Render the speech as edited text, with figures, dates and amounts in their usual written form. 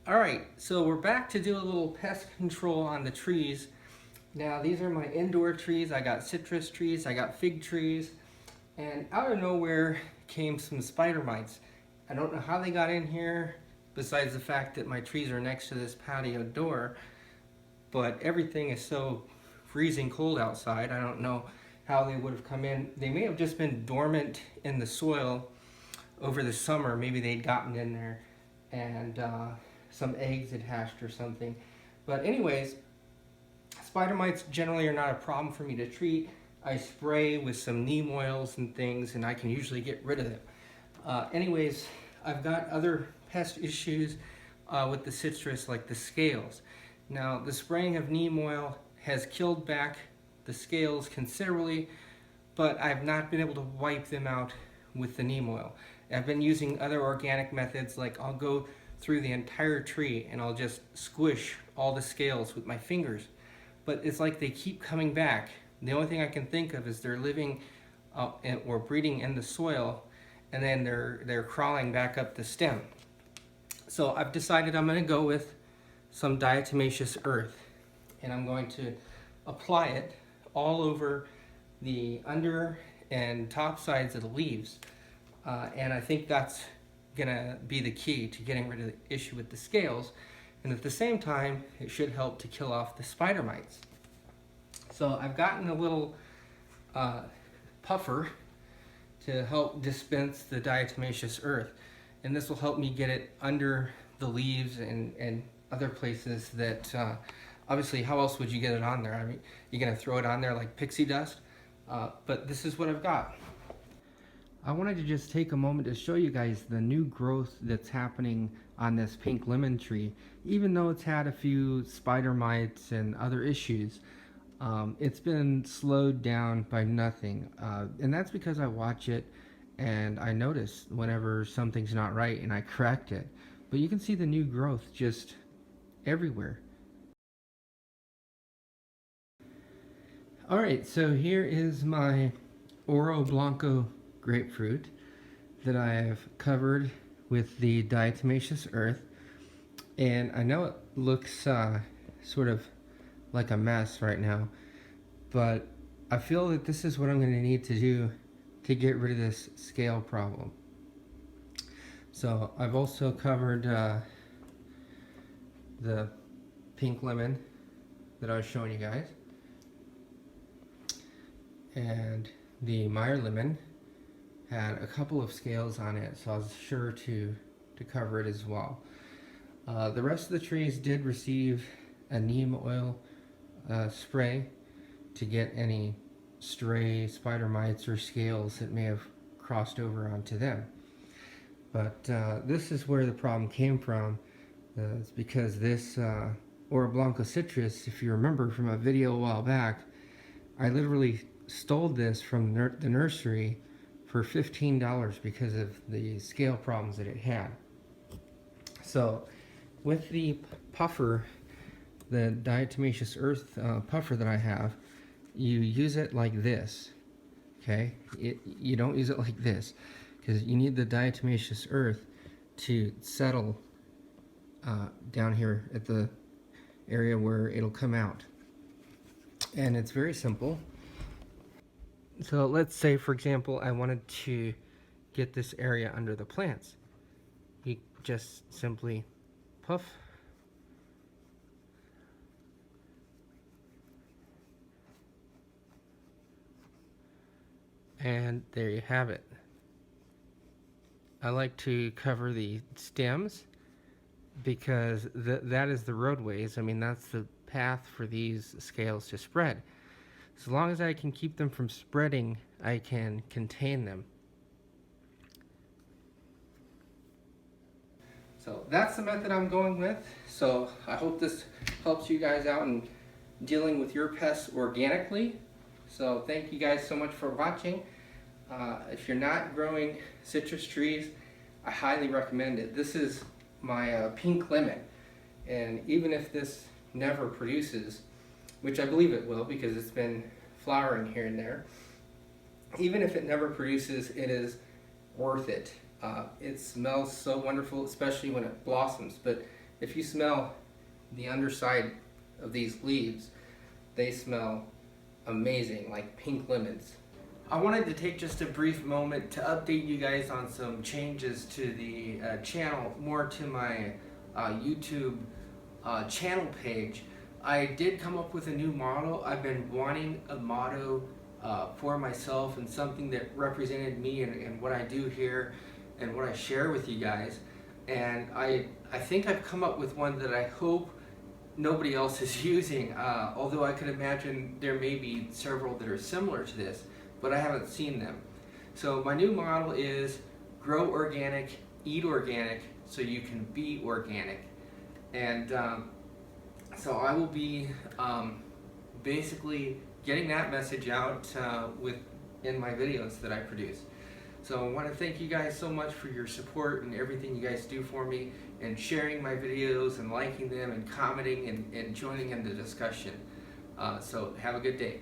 Alright, so we're back to do a little pest control on the trees. Now these are my indoor trees. I got citrus trees, I got fig trees, and out of nowhere came some spider mites. I don't know how they got in here, besides the fact that my trees are next to this patio door, but everything is so freezing cold outside. I don't know how they would have come in. They may have just been dormant in the soil over the summer. Maybe they'd gotten in there and some eggs had hatched or something. But anyways, spider mites generally are not a problem for me to treat. I spray with some neem oils and things, and I can usually get rid of them. Anyways, I've got other pest issues with the citrus, like the scales. Now, the spraying of neem oil has killed back the scales considerably, but I've not been able to wipe them out with the neem oil. I've been using other organic methods, like I'll go through the entire tree and I'll just squish all the scales with my fingers. But it's like they keep coming back. The only thing I can think of is they're living or breeding in the soil, and then they're crawling back up the stem. So I've decided I'm going to go with some diatomaceous earth, and I'm going to apply it all over the under and top sides of the leaves. And I think that's gonna be the key to getting rid of the issue with the scales, and at the same time it should help to kill off the spider mites. So I've gotten a little puffer to help dispense the diatomaceous earth, and this will help me get it under the leaves and other places that obviously, how else would you get it on there? I mean, you're gonna throw it on there like pixie dust, but this is what I've got. I wanted to just take a moment to show you guys the new growth that's happening on this pink lemon tree. Even though it's had a few spider mites and other issues, it's been slowed down by nothing. And that's because I watch it and I notice whenever something's not right and I correct it. But you can see the new growth just everywhere. Alright, so here is my Oro Blanco grapefruit that I have covered with the diatomaceous earth, and I know it looks sort of like a mess right now, but I feel that this is what I'm going to need to do to get rid of this scale problem. So I've also covered the pink lemon that I was showing you guys, and the Meyer lemon had a couple of scales on it, so I was sure to cover it as well. The rest of the trees did receive a neem oil spray to get any stray spider mites or scales that may have crossed over onto them. But this is where the problem came from. It's because this Oro Blanco citrus, if you remember from a video a while back, I literally stole this from the nursery for $15 because of the scale problems that it had. So with the puffer, the diatomaceous earth puffer that I have, you use it like this, okay? You don't use it like this, because you need the diatomaceous earth to settle down here at the area where it'll come out. And it's very simple. So let's say, for example, I wanted to get this area under the plants. You just simply puff. And there you have it. I like to cover the stems because that is the roadways. I mean, that's the path for these scales to spread. As long as I can keep them from spreading, I can contain them. So that's the method I'm going with. So I hope this helps you guys out in dealing with your pests organically. So thank you guys so much for watching. If you're not growing citrus trees, I highly recommend it. This is my pink lemon, and even if this never produces, which I believe it will because it's been flowering here and there, even if it never produces, it is worth it. It smells so wonderful, especially when it blossoms, but if you smell the underside of these leaves, they smell amazing, like pink lemons. I wanted to take just a brief moment to update you guys on some changes to the channel, more to my YouTube channel page. I did come up with a new model. I've been wanting a motto for myself and something that represented me and what I do here and what I share with you guys. And I think I've come up with one that I hope nobody else is using, although I could imagine there may be several that are similar to this, but I haven't seen them. So my new model is grow organic, eat organic, so you can be organic. And so I will be basically getting that message out in my videos that I produce. So I want to thank you guys so much for your support and everything you guys do for me, and sharing my videos and liking them and commenting and joining in the discussion. So have a good day.